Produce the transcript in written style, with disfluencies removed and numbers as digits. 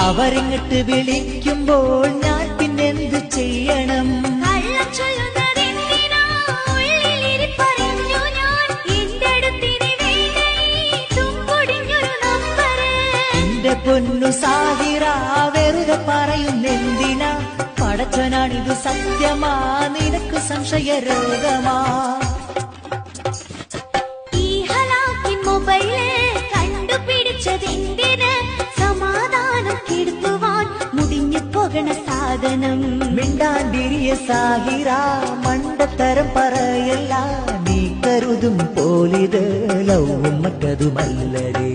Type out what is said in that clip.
അവരിങ്ങട്ട് വിളിക്കുമ്പോൾ ഞാൻ പിന്നെന്ത് ചെയ്യണം? എന്റെ പൊന്നു സാഹിറ വെറുതെ പറയുന്നെന്തിനാ? പടച്ചവനാണിത് സത്യമാ, നിനക്ക് സംശയ രോഗമാ? ഈ ഹലാക്കിൻ മൊബൈല് കണ്ടുപിടിച്ചതെന്തിന്? സമാധാനം കെടുത്തുവാൻ മുടിഞ്ഞു പോകണ സാധനം. മിണ്ടാണ്ടിരിയ സാഹിറ, മണ്ടത്തരം പറയല്ല. നീ കരുതും പോലിത് ലവും മറ്റതുമല്ലടേ.